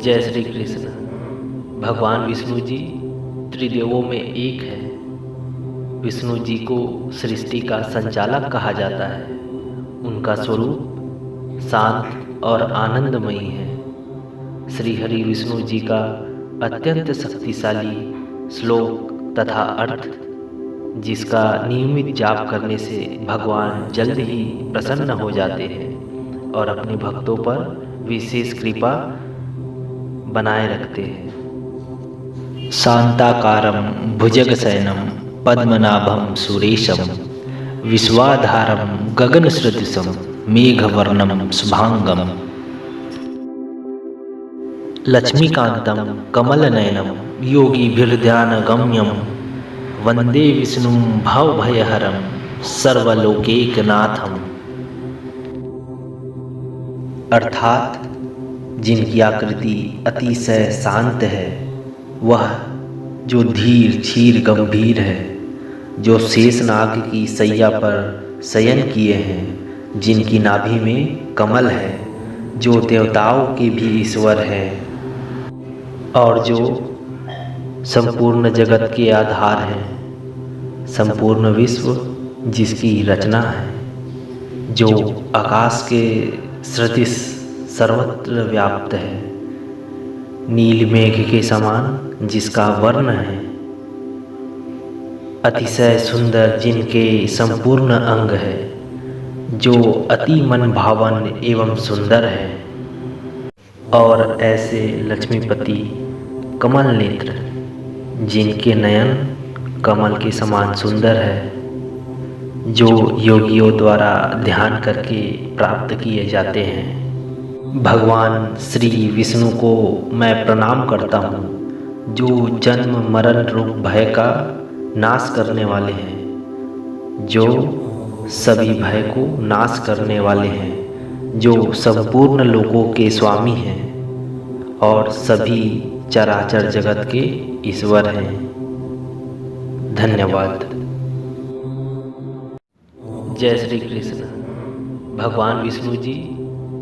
जय श्री कृष्ण। भगवान विष्णु जी त्रिदेवों में एक है। विष्णु जी को सृष्टि का संचालक कहा जाता है। उनका स्वरूप शांत और आनंदमयी है। श्री हरि विष्णु जी का अत्यंत शक्तिशाली श्लोक तथा अर्थ, जिसका नियमित जाप करने से भगवान जल्द ही प्रसन्न हो जाते हैं और अपने भक्तों पर विशेष कृपा बनाए रखते हैं। शांताकारं भुजगशयनं पद्मनाभं सुरेशं विश्वाधारं गगनसदृशं मेघवर्णं शुभांगं लक्ष्मीकान्तं कमलनयनं योगिभिर्ध्यानगम्यं वन्दे विष्णुं भवभयहरं सर्वलोकैकनाथम्। अर्थात जिनकी आकृति अतिशय शांत है, वह जो धीर क्षीर गंभीर है, जो शेषनाग की सैया पर शयन किए हैं, जिनकी नाभि में कमल है, जो देवताओं के भी ईश्वर है और जो संपूर्ण जगत के आधार हैं, संपूर्ण विश्व जिसकी रचना है, जो आकाश के सदृश सर्वत्र व्याप्त है, नील मेघ के समान जिसका वर्ण है, अतिशय सुंदर जिनके संपूर्ण अंग है, जो अति मन भावन एवं सुंदर है, और ऐसे लक्ष्मीपति कमल नेत्र जिनके नयन कमल के समान सुंदर है, जो योगियों द्वारा ध्यान करके प्राप्त किए जाते हैं। भगवान श्री विष्णु को मैं प्रणाम करता हूँ, जो जन्म मरण रूप भय का नाश करने वाले हैं, जो सभी भय को नाश करने वाले हैं, जो संपूर्ण लोकों के स्वामी हैं और सभी चराचर जगत के ईश्वर हैं। धन्यवाद। जय श्री कृष्ण। भगवान विष्णु जी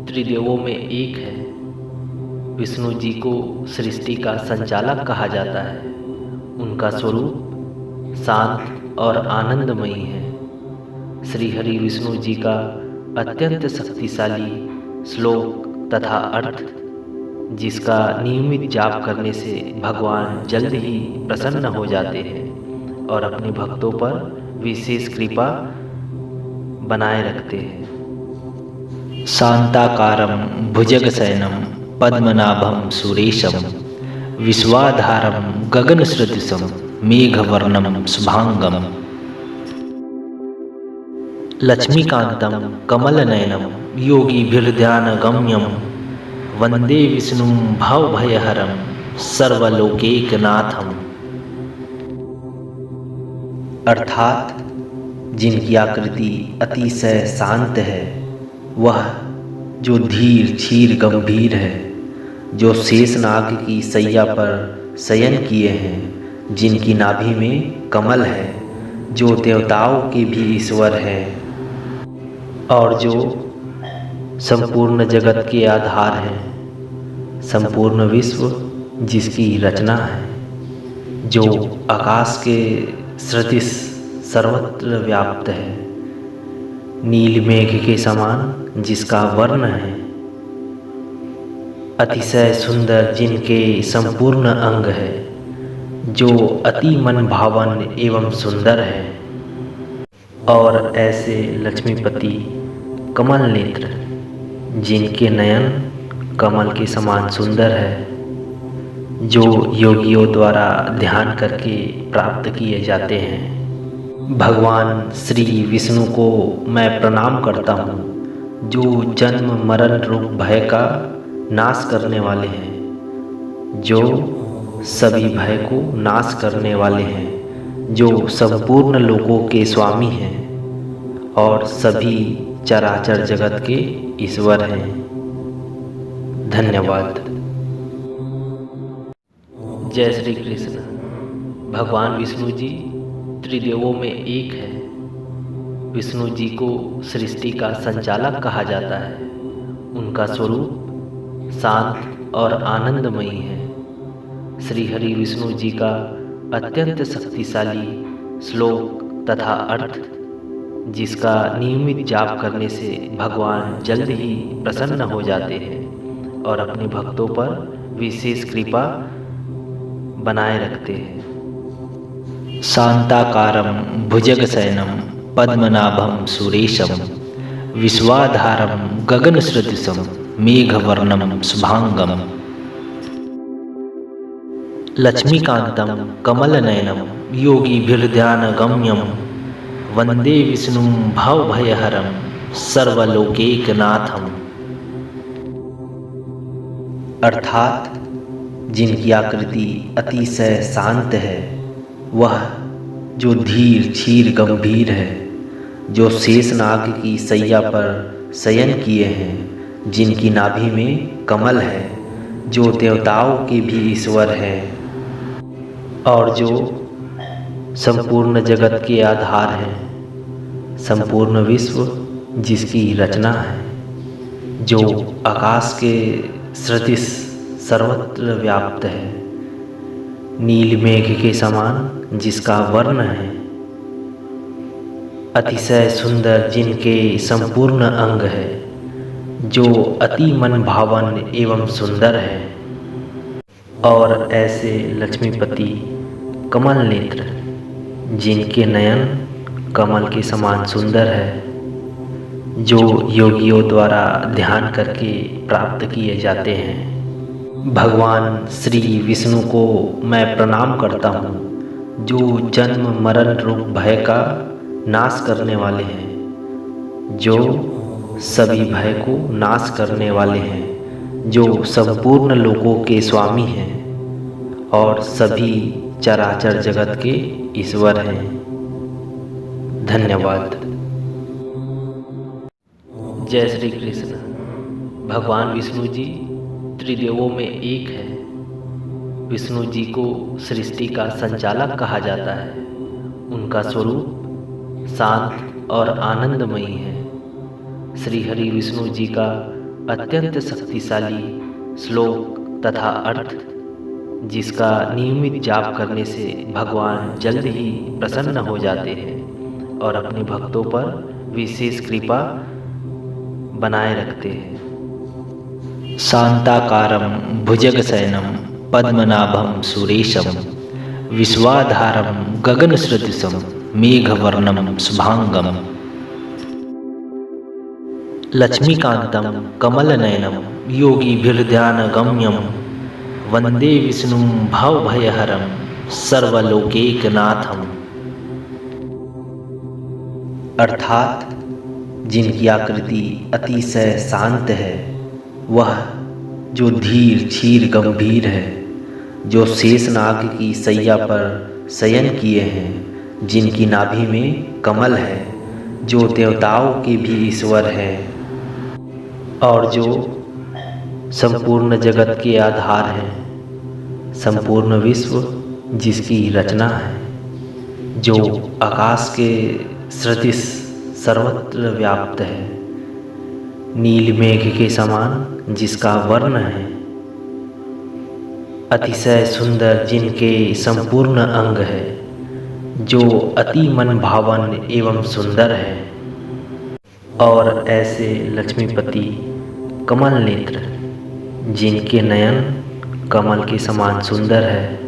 त्रिदेवों में एक है। विष्णु जी को सृष्टि का संचालक कहा जाता है। उनका स्वरूप शांत और आनंदमयी है। श्री हरि विष्णु जी का अत्यंत शक्तिशाली श्लोक तथा अर्थ, जिसका नियमित जाप करने से भगवान जल्द ही प्रसन्न हो जाते हैं और अपने भक्तों पर विशेष कृपा बनाए रखते हैं। शांताकारं भुजगशयनं पद्मनाभं सुरेशं विश्वाधारं गगनसदृशं मेघवर्णं शुभांगं लक्ष्मीकान्तं कमलनयनं योगिभिर्ध्यानगम्यं वन्दे विष्णुं भवभयहरं सर्वलोकैकनाथम्। अर्थात जिनकी आकृति अतिशय शांत है, वह जो धीर क्षीर गंभीर है, जो शेषनाग की सैया पर शयन किए हैं, जिनकी नाभि में कमल है, जो देवताओं के भी ईश्वर है और जो संपूर्ण जगत के आधार हैं, संपूर्ण विश्व जिसकी रचना है, जो आकाश के सदृश सर्वत्र व्याप्त है, नील मेघ के समान जिसका वर्ण है, अतिशय सुंदर जिनके संपूर्ण अंग है, जो अति मन भावन एवं सुंदर है, और ऐसे लक्ष्मीपति कमल नेत्र जिनके नयन कमल के समान सुंदर है, जो योगियों द्वारा ध्यान करके प्राप्त किए जाते हैं। भगवान श्री विष्णु को मैं प्रणाम करता हूँ, जो जन्म मरण रूप भय का नाश करने वाले हैं, जो सभी भय को नाश करने वाले हैं, जो संपूर्ण लोकों के स्वामी हैं और सभी चराचर जगत के ईश्वर हैं। धन्यवाद। जय श्री कृष्ण। भगवान विष्णु जी त्रिदेवों में एक है। विष्णु जी को सृष्टि का संचालक कहा जाता है। उनका स्वरूप शांत और आनंदमयी है। श्री हरि विष्णु जी का अत्यंत शक्तिशाली श्लोक तथा अर्थ, जिसका नियमित जाप करने से भगवान जल्द ही प्रसन्न हो जाते हैं और अपने भक्तों पर विशेष कृपा बनाए रखते हैं। शांताकारं भुजगशयनं पद्मनाभं सुरेशं विश्वाधारं गगनसदृशं मेघवर्णं शुभांगं लक्ष्मीकान्तं कमलनयनं योगिभिर्ध्यानगम्यं वन्दे विष्णुं भवभयहरं सर्वलोकैकनाथम्। अर्थात जिनकी आकृति अतिशय शांत है, वह जो धीर क्षीर गंभीर है, जो शेषनाग की सैया पर शयन किए हैं, जिनकी नाभि में कमल है, जो देवताओं के भी ईश्वर है और जो संपूर्ण जगत के आधार हैं, संपूर्ण विश्व जिसकी रचना है, जो आकाश के सदृश सर्वत्र व्याप्त है, नील मेघ के समान जिसका वर्ण है, अतिशय सुंदर जिनके संपूर्ण अंग है, जो अति मन भावन एवं सुंदर है, और ऐसे लक्ष्मीपति कमल नेत्र जिनके नयन कमल के समान सुंदर है, जो योगियों द्वारा ध्यान करके प्राप्त किए जाते हैं। भगवान श्री विष्णु को मैं प्रणाम करता हूँ, जो जन्म मरण रूप भय का नाश करने वाले हैं, जो सभी भय को नाश करने वाले हैं, जो संपूर्ण लोकों के स्वामी हैं और सभी चराचर जगत के ईश्वर हैं। धन्यवाद। जय श्री कृष्ण। भगवान विष्णु जी त्रिदेवों में एक है। विष्णु जी को सृष्टि का संचालक कहा जाता है। उनका स्वरूप शांत और आनंदमयी है। श्री हरि विष्णु जी का अत्यंत शक्तिशाली श्लोक तथा अर्थ, जिसका नियमित जाप करने से भगवान जल्द ही प्रसन्न हो जाते हैं और अपने भक्तों पर विशेष कृपा बनाए रखते हैं। शांताकारं भुजगशयनं पद्मनाभं सुरेशं विश्वाधारं गगनसदृशं मेघवर्णं शुभांगं लक्ष्मीकान्तं कमलनयनं योगिभिर्ध्यानगम्यं वन्दे विष्णुं भवभयहरं सर्वलोकैकनाथम्। अर्थात जिनकी आकृति अतिशय शांत है, वह जो धीर क्षीर गंभीर है, जो शेषनाग की सैया पर शयन किए हैं, जिनकी नाभि में कमल है, जो देवताओं के भी ईश्वर है और जो संपूर्ण जगत के आधार हैं, संपूर्ण विश्व जिसकी रचना है, जो आकाश के सदृश सर्वत्र व्याप्त है, नील मेघ के समान जिसका वर्ण है, अतिशय सुंदर जिनके संपूर्ण अंग है, जो अति मन भावन एवं सुंदर है, और ऐसे लक्ष्मीपति कमल नेत्र जिनके नयन कमल के समान सुंदर है,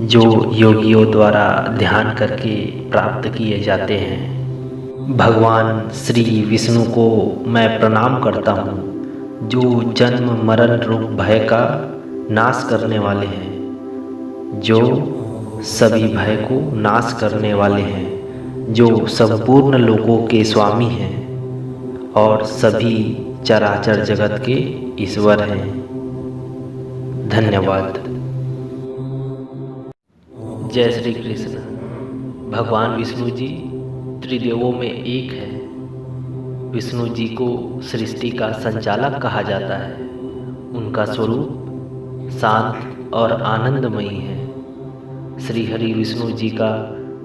जो योगियों द्वारा ध्यान करके प्राप्त किए जाते हैं। भगवान श्री विष्णु को मैं प्रणाम करता हूँ, जो जन्म मरण रूप भय का नाश करने वाले हैं, जो सभी भय को नाश करने वाले हैं, जो संपूर्ण लोकों के स्वामी हैं और सभी चराचर जगत के ईश्वर हैं। धन्यवाद। जय श्री कृष्ण। भगवान विष्णु जी त्रिदेवों में एक है। विष्णु जी को सृष्टि का संचालक कहा जाता है। उनका स्वरूप शांत और आनंदमयी है। श्री हरि विष्णु जी का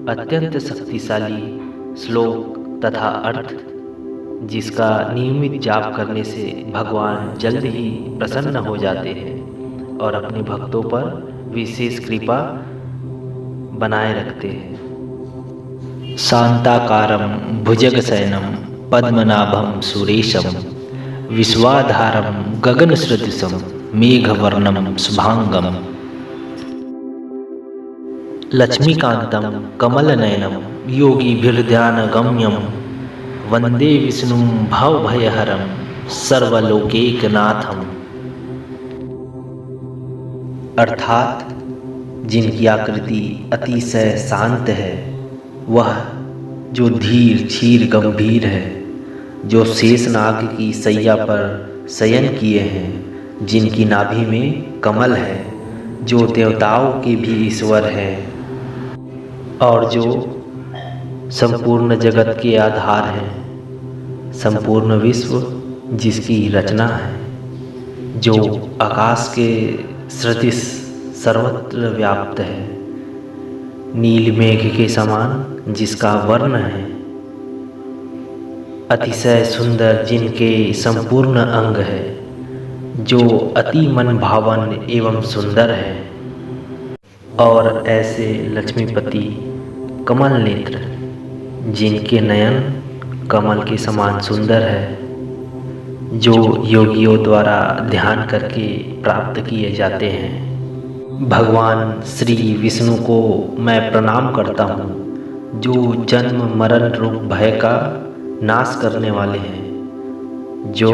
अत्यंत शक्तिशाली श्लोक तथा अर्थ, जिसका नियमित जाप करने से भगवान जल्द ही प्रसन्न हो जाते हैं और अपने भक्तों पर विशेष कृपा बनाए रखते हैं। शांताकारं भुजगशयनं पद्मनाभं सुरेशं विश्वाधारं गगनसदृशं मेघवर्णं शुभांगं लक्ष्मीकान्तं कमलनयनं योगिभिर्ध्यानगम्यं वंदे विष्णुं भवभयहरं सर्वलोकैकनाथम्। अर्थात जिनकी आकृति अतिशय शांत है, वह जो धीर क्षीर गंभीर है, जो शेषनाग की सैया पर शयन किए हैं, जिनकी नाभि में कमल है, जो देवताओं के भी ईश्वर है और जो संपूर्ण जगत के आधार हैं, संपूर्ण विश्व जिसकी रचना है, जो आकाश के सदृश सर्वत्र व्याप्त है, नील मेघ के समान जिसका वर्ण है, अतिशय सुंदर जिनके संपूर्ण अंग है, जो अति मन भावन एवं सुंदर है, और ऐसे लक्ष्मीपति कमल नेत्र जिनके नयन कमल के समान सुंदर है, जो योगियों द्वारा ध्यान करके प्राप्त किए जाते हैं। भगवान श्री विष्णु को मैं प्रणाम करता हूँ, जो जन्म मरण रूप भय का नाश करने वाले हैं, जो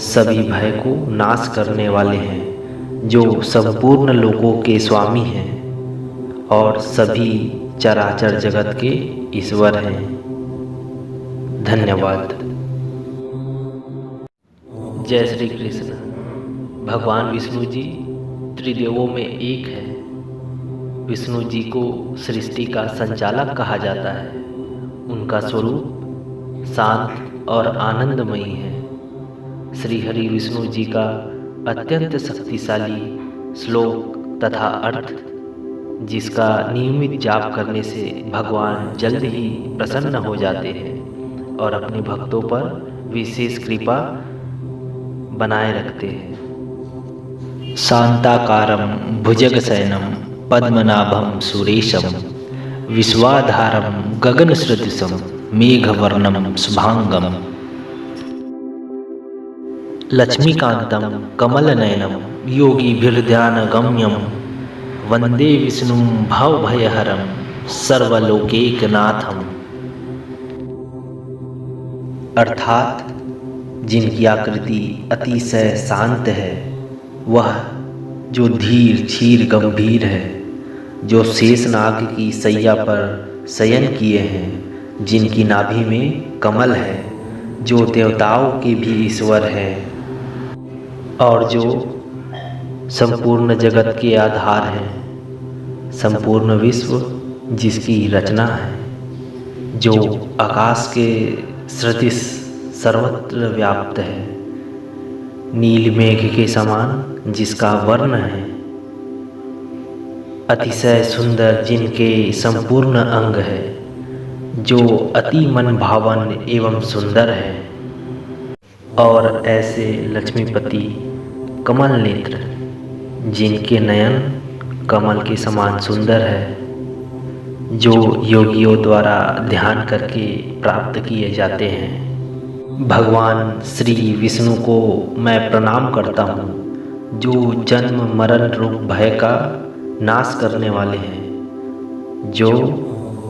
सभी भय को नाश करने वाले हैं, जो संपूर्ण लोकों के स्वामी हैं और सभी चराचर जगत के ईश्वर हैं। धन्यवाद। जय श्री कृष्ण। भगवान विष्णु जी त्रिदेवों में एक है। विष्णु जी को सृष्टि का संचालक कहा जाता है। उनका स्वरूप शांत और आनंदमयी है। श्री हरि विष्णु जी का अत्यंत शक्तिशाली श्लोक तथा अर्थ, जिसका नियमित जाप करने से भगवान जल्द ही प्रसन्न हो जाते हैं और अपने भक्तों पर विशेष कृपा बनाए रखते हैं। शांताकारं भुजगशयनं पद्मनाभं सुरेशं विश्वाधारं गगनसदृशं मेघवर्णं शुभांगं लक्ष्मीकान्तं कमलनयनं योगिभिर्ध्यानगम्यं वंदे विष्णुं भवभयहरं सर्वलोकैकनाथम्। अर्थात जिनकी आकृति अतिशय शांत है, वह जो धीर क्षीर गंभीर है, जो शेषनाग की सैया पर शयन किए हैं, जिनकी नाभि में कमल है, जो देवताओं के भी ईश्वर है और जो संपूर्ण जगत के आधार हैं, संपूर्ण विश्व जिसकी रचना है, जो आकाश के सदृश सर्वत्र व्याप्त है, नील मेघ के समान जिसका वर्ण है, अतिशय सुंदर जिनके संपूर्ण अंग है, जो अति मन भावन एवं सुंदर है, और ऐसे लक्ष्मीपति कमल नेत्र जिनके नयन कमल के समान सुंदर है, जो योगियों द्वारा ध्यान करके प्राप्त किए जाते हैं। भगवान श्री विष्णु को मैं प्रणाम करता हूँ, जो जन्म मरण रूप भय का नाश करने वाले हैं, जो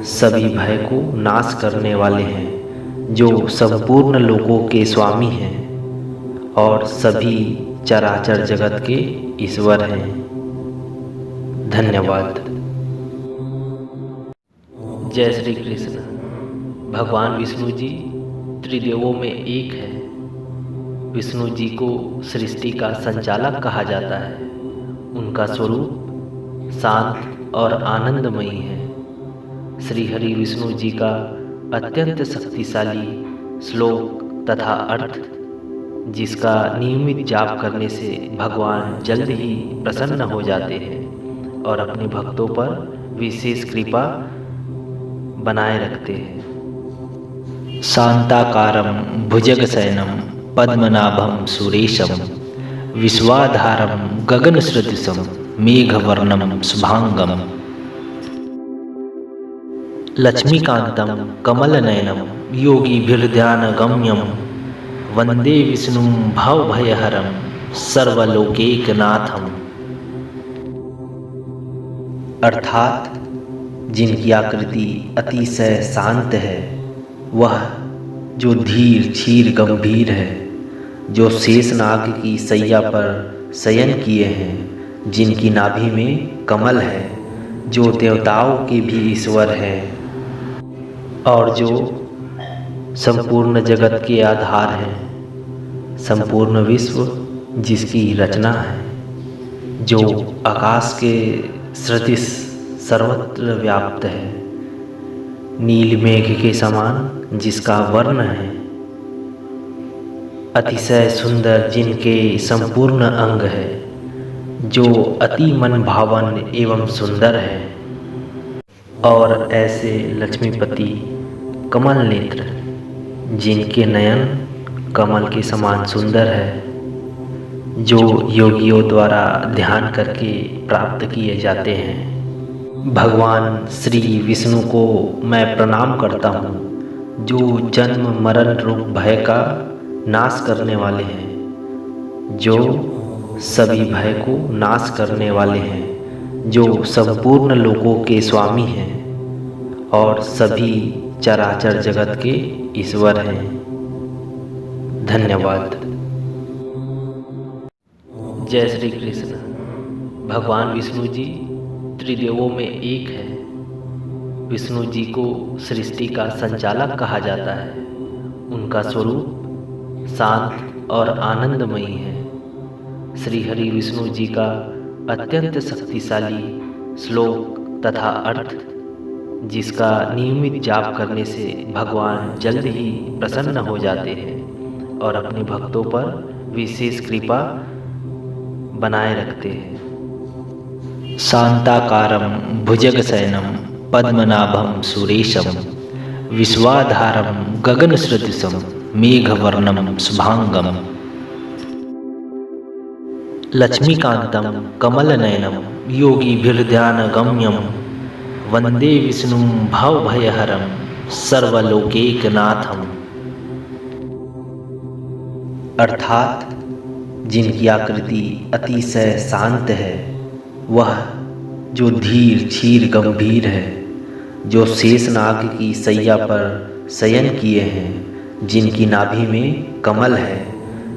सभी भय को नाश करने वाले हैं, जो संपूर्ण लोकों के स्वामी हैं और सभी चराचर जगत के ईश्वर हैं। धन्यवाद। जय श्री कृष्ण। भगवान विष्णु जी त्रिदेवों में एक है। विष्णु जी को सृष्टि का संचालक कहा जाता है। उनका स्वरूप शांत और आनंदमयी है। श्री हरि विष्णु जी का अत्यंत शक्तिशाली श्लोक तथा अर्थ, जिसका नियमित जाप करने से भगवान जल्द ही प्रसन्न हो जाते हैं और अपने भक्तों पर विशेष कृपा बनाए रखते हैं। शांताकारं भुजगशयनं पद्मनाभं सुरेशं विश्वाधारं गगनसदृशं मेघवर्णं शुभांगं लक्ष्मीकान्तं कमलनयनं योगिभिर्ध्यानगम्यं वन्दे विष्णुं भवभयहरं सर्वलोकैकनाथम्। अर्थात जिनकी आकृति अतिशय शांत है, वह जो धीर क्षीर गंभीर है, जो शेषनाग की सैया पर शयन किए हैं, जिनकी नाभि में कमल है, जो देवताओं के भी ईश्वर है और जो संपूर्ण जगत के आधार हैं, संपूर्ण विश्व जिसकी रचना है, जो आकाश के सदृश सर्वत्र व्याप्त है, नील मेघ के समान जिसका वर्ण है, अतिशय सुंदर जिनके संपूर्ण अंग है, जो अति मन भावन एवं सुंदर है, और ऐसे लक्ष्मीपति कमल नेत्र जिनके नयन कमल के समान सुंदर है, जो योगियों द्वारा ध्यान करके प्राप्त किए जाते हैं। भगवान श्री विष्णु को मैं प्रणाम करता हूँ, जो जन्म मरण रूप भय का नाश करने वाले हैं, जो सभी भय को नाश करने वाले हैं, जो संपूर्ण लोकों के स्वामी हैं और सभी चराचर जगत के ईश्वर हैं। धन्यवाद। जय श्री कृष्ण। भगवान विष्णु जी त्रिदेवों में एक है। विष्णु जी को सृष्टि का संचालक कहा जाता है। उनका स्वरूप शांत और आनंदमयी है। श्री हरि विष्णु जी का अत्यंत शक्तिशाली श्लोक तथा अर्थ, जिसका नियमित जाप करने से भगवान जल्द ही प्रसन्न हो जाते हैं और अपने भक्तों पर विशेष कृपा बनाए रखते हैं। शांताकारं भुजगशयनं पद्मनाभं सुरेशं विश्वाधारं गगनसदृशं मेघवर्णं शुभांगं लक्ष्मीकान्तं कमलनयनं योगिभिर्ध्यानगम्यं वन्दे विष्णुं भवभयहरं सर्वलोकैकनाथम्। अर्थात जिनकी आकृति अतिशय शांत है, वह जो धीर क्षीर गंभीर है, जो शेषनाग की सैया पर शयन किए हैं, जिनकी नाभि में कमल है,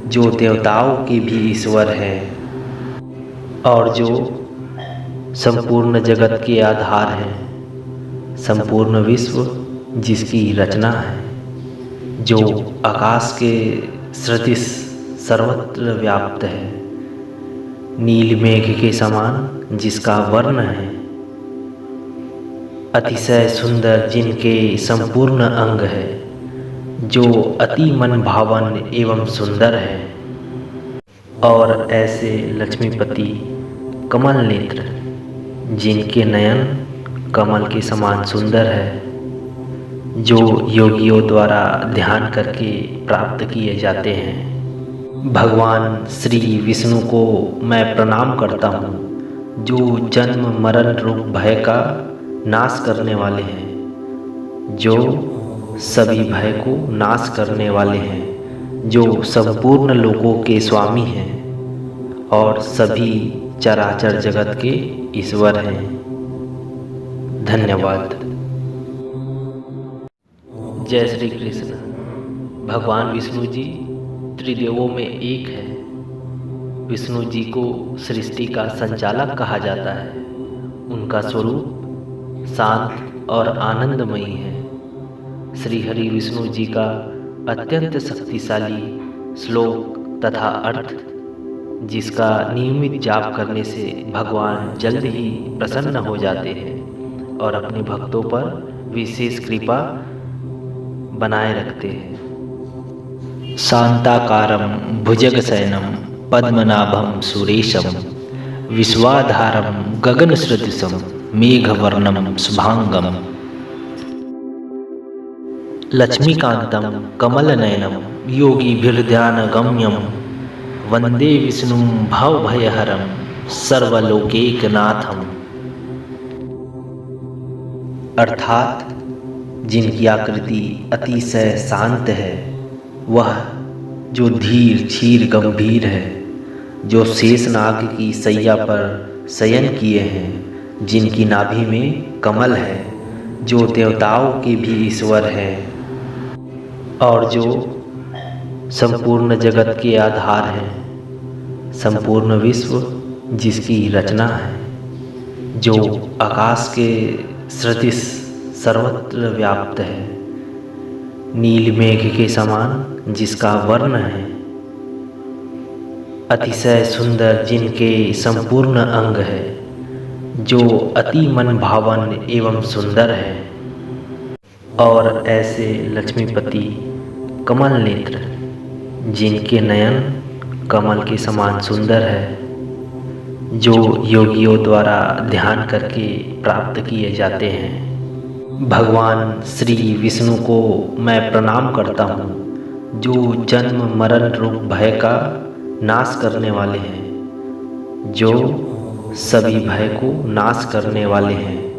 जो देवताओं के भी ईश्वर है और जो संपूर्ण जगत के आधार हैं, संपूर्ण विश्व जिसकी रचना है, जो आकाश के सदृश सर्वत्र व्याप्त है, नील मेघ के समान जिसका वर्ण है, अतिशय सुंदर जिनके संपूर्ण अंग है, जो अति मन भावन एवं सुंदर है, और ऐसे लक्ष्मीपति कमल नेत्र जिनके नयन कमल के समान सुंदर है, जो योगियों द्वारा ध्यान करके प्राप्त किए जाते हैं। भगवान श्री विष्णु को मैं प्रणाम करता हूँ, जो जन्म मरण रूप भय का नाश करने वाले हैं, जो सभी भय को नाश करने वाले हैं, जो संपूर्ण लोकों के स्वामी हैं और सभी चराचर जगत के ईश्वर हैं। धन्यवाद। जय श्री कृष्ण। भगवान विष्णु जी त्रिदेवों में एक है। विष्णु जी को सृष्टि का संचालक कहा जाता है। उनका स्वरूप शांत और आनंदमयी है। श्री हरि विष्णु जी का अत्यंत शक्तिशाली श्लोक तथा अर्थ, जिसका नियमित जाप करने से भगवान जल्द ही प्रसन्न हो जाते हैं और अपने भक्तों पर विशेष कृपा बनाए रखते हैं। शांताकारं भुजगशयनं पद्मनाभं सुरेशं विश्वाधारं गगनसदृशं मेघवर्णं शुभांगं लक्ष्मीकान्तं कमलनयनं योगिभिर्ध्यानगम्यं वन्दे विष्णुं भवभयहरं सर्वलोकैकनाथम्। अर्थात जिनकी आकृति अतिशय शांत है, वह जो धीर क्षीर गंभीर है, जो शेषनाग की सैया पर शयन किए हैं, जिनकी नाभि में कमल है, जो देवताओं के भी ईश्वर है और जो संपूर्ण जगत के आधार हैं, संपूर्ण विश्व जिसकी रचना है, जो आकाश के सदृश सर्वत्र व्याप्त है, नील मेघ के समान जिसका वर्ण है, अतिशय सुंदर जिनके संपूर्ण अंग है, जो अति मन भावन एवं सुंदर है, और ऐसे लक्ष्मीपति कमल नेत्र जिनके नयन कमल के समान सुंदर है, जो योगियों द्वारा ध्यान करके प्राप्त किए जाते हैं। भगवान श्री विष्णु को मैं प्रणाम करता हूँ, जो जन्म मरण रूप भय का नाश करने वाले हैं, जो सभी भय को नाश करने वाले हैं,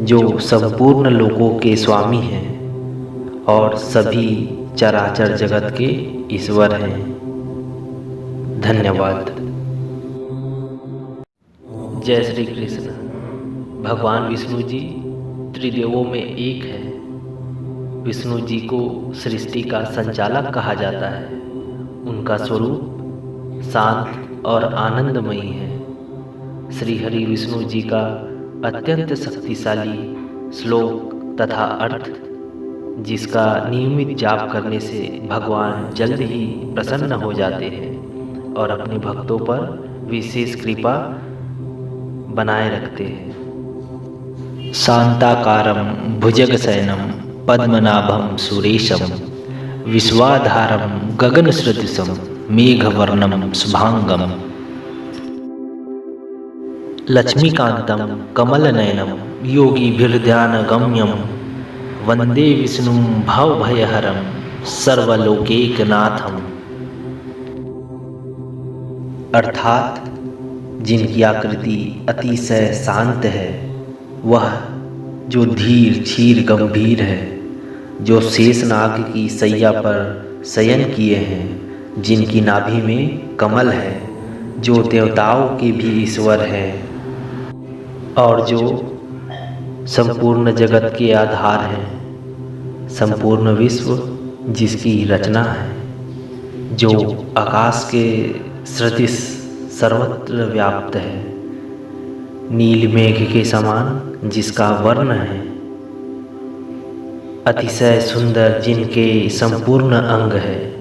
जो संपूर्ण लोकों के स्वामी हैं और सभी चराचर जगत के ईश्वर हैं। धन्यवाद। जय श्री कृष्ण। भगवान विष्णु जी त्रिदेवों में एक है। विष्णु जी को सृष्टि का संचालक कहा जाता है। उनका स्वरूप शांत और आनंदमयी है। श्री हरि विष्णु जी का अत्यंत शक्तिशाली श्लोक तथा अर्थ, जिसका नियमित जाप करने से भगवान जल्द ही प्रसन्न हो जाते हैं और अपने भक्तों पर विशेष कृपा बनाए रखते हैं। शांताकारं भुजगशयनं पद्मनाभं सुरेशं विश्वाधारं गगनसदृशं मेघवर्णं शुभांगम्। लक्ष्मीकान्तं कमलनयनं योगिभिर्ध्यानगम्यं वन्दे विष्णुं भवभयहरं सर्वलोकैकनाथम्। अर्थात जिनकी आकृति अतिशय शांत है, वह जो धीर क्षीर गंभीर है, जो शेषनाग की सैया पर शयन किए हैं, जिनकी नाभि में कमल है, जो देवताओं के भी ईश्वर है और जो संपूर्ण जगत के आधार हैं, संपूर्ण विश्व जिसकी रचना है, जो आकाश के सदृश सर्वत्र व्याप्त है, नील मेघ के समान जिसका वर्ण है, अतिशय सुंदर जिनके संपूर्ण अंग है,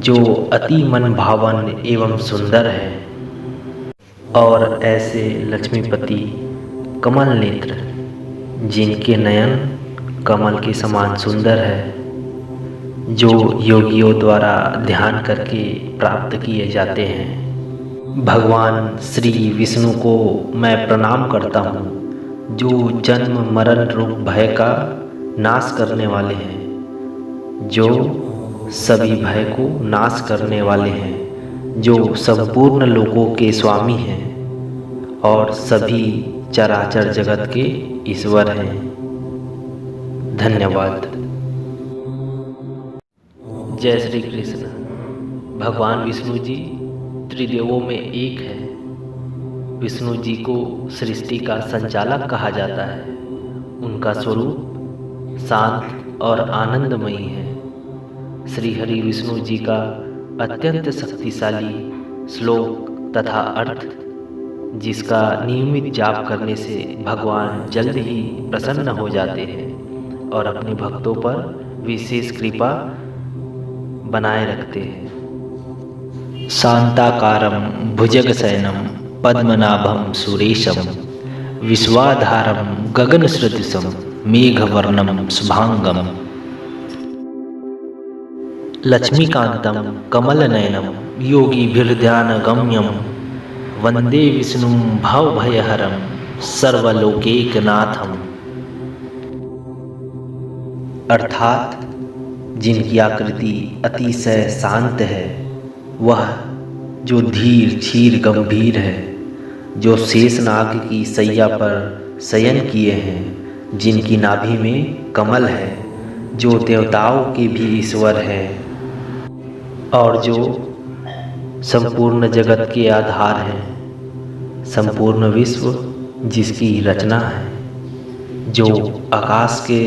जो अति मन भावन एवं सुंदर है, और ऐसे लक्ष्मीपति कमल नेत्र जिनके नयन कमल के समान सुंदर है, जो योगियों द्वारा ध्यान करके प्राप्त किए जाते हैं। भगवान श्री विष्णु को मैं प्रणाम करता हूँ, जो जन्म मरण रूप भय का नाश करने वाले हैं, जो सभी भय को नाश करने वाले हैं, जो संपूर्ण लोकों के स्वामी हैं और सभी चराचर जगत के ईश्वर हैं। धन्यवाद। जय श्री कृष्ण। भगवान विष्णु जी त्रिदेवों में एक है। विष्णु जी को सृष्टि का संचालक कहा जाता है। उनका स्वरूप शांत और आनंदमयी है। श्री हरि विष्णु जी का अत्यंत शक्तिशाली श्लोक तथा अर्थ, जिसका नियमित जाप करने से भगवान जल्द ही प्रसन्न हो जाते हैं और अपने भक्तों पर विशेष कृपा बनाए रखते हैं। शांताकारं भुजगशयनं पद्मनाभं सुरेशं विश्वाधारं गगनसदृशं मेघवर्णं शुभांगम्। लक्ष्मीकान्तं कमलनयनं योगिभिर्ध्यानगम्यं वन्दे विष्णुं भवभयहरं सर्वलोकैकनाथम्। अर्थात जिनकी आकृति अतिशय शांत है, वह जो धीर क्षीर गंभीर है, जो शेषनाग की सैया पर शयन किए हैं, जिनकी नाभि में कमल है, जो देवताओं के भी ईश्वर है और जो संपूर्ण जगत के आधार हैं, संपूर्ण विश्व जिसकी रचना है, जो आकाश के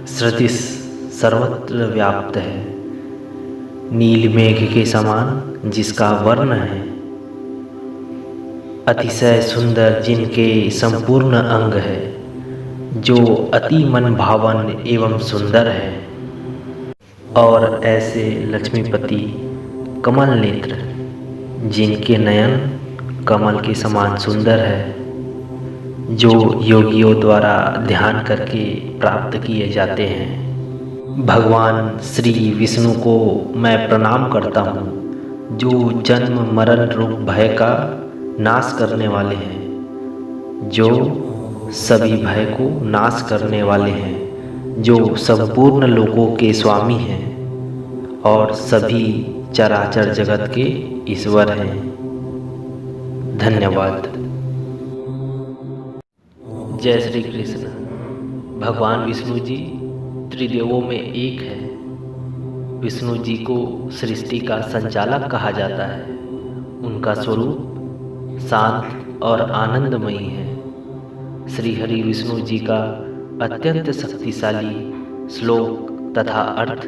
सदृश सर्वत्र व्याप्त है, नील मेघ के समान जिसका वर्ण है, अतिशय सुंदर जिनके संपूर्ण अंग है, जो अति मन भावन एवं सुंदर है, और ऐसे लक्ष्मीपति कमल नेत्र जिनके नयन कमल के समान सुंदर है, जो योगियों द्वारा ध्यान करके प्राप्त किए जाते हैं। भगवान श्री विष्णु को मैं प्रणाम करता हूँ, जो जन्म मरण रूप भय का नाश करने वाले हैं, जो सभी भय को नाश करने वाले हैं, जो संपूर्ण लोकों के स्वामी हैं और सभी चराचर जगत के ईश्वर हैं। धन्यवाद। जय श्री कृष्ण। भगवान विष्णु जी त्रिदेवों में एक है। विष्णु जी को सृष्टि का संचालक कहा जाता है। उनका स्वरूप शांत और आनंदमयी है। श्री हरि विष्णु जी का अत्यंत शक्तिशाली श्लोक तथा अर्थ,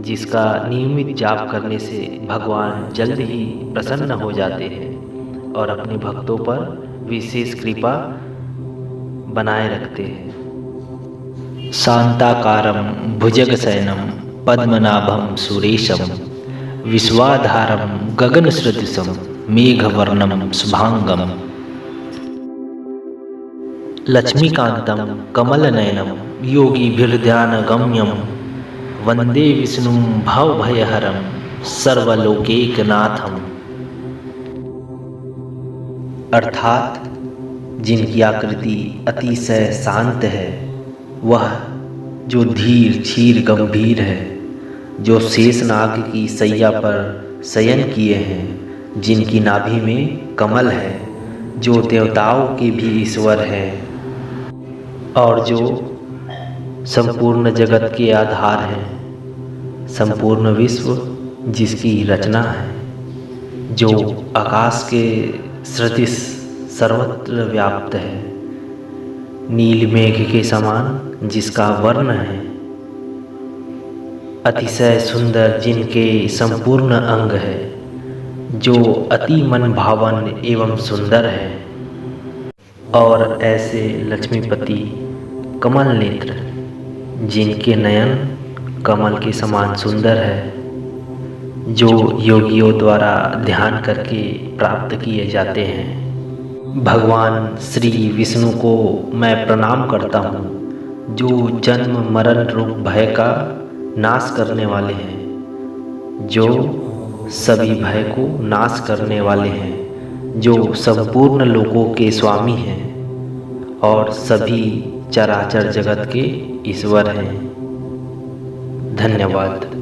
जिसका नियमित जाप करने से भगवान जल्द ही प्रसन्न हो जाते हैं और अपने भक्तों पर विशेष कृपा बनाए रखते हैं। शांताकारं भुजगशयनं पद्मनाभं सुरेशं विश्वाधारं गगनसदृशं मेघवर्णं शुभांगं लक्ष्मीकान्तं कमलनयनं योगिभिर्ध्यानगम्यं वंदे विष्णु भवभयहरं सर्वलोकैकनाथम्। अर्थात जिनकी आकृति अतिशय शांत है, वह जो धीर क्षीर गंभीर है, जो शेषनाग की सैया पर शयन किए हैं, जिनकी नाभि में कमल है, जो देवताओं के भी ईश्वर है और जो संपूर्ण जगत के आधार हैं, संपूर्ण विश्व जिसकी रचना है, जो आकाश के सदृश सर्वत्र व्याप्त है, नील मेघ के समान जिसका वर्ण है, अतिशय सुंदर जिनके संपूर्ण अंग है, जो अति मन भावन एवं सुंदर है, और ऐसे लक्ष्मीपति कमल नेत्र जिनके नयन कमल के समान सुंदर है, जो योगियों द्वारा ध्यान करके प्राप्त किए जाते हैं। भगवान श्री विष्णु को मैं प्रणाम करता हूँ, जो जन्म मरण रूप भय का नाश करने वाले हैं, जो सभी भय को नाश करने वाले हैं, जो संपूर्ण लोकों के स्वामी हैं और सभी चराचर जगत के ईश्वर हैं। धन्यवाद।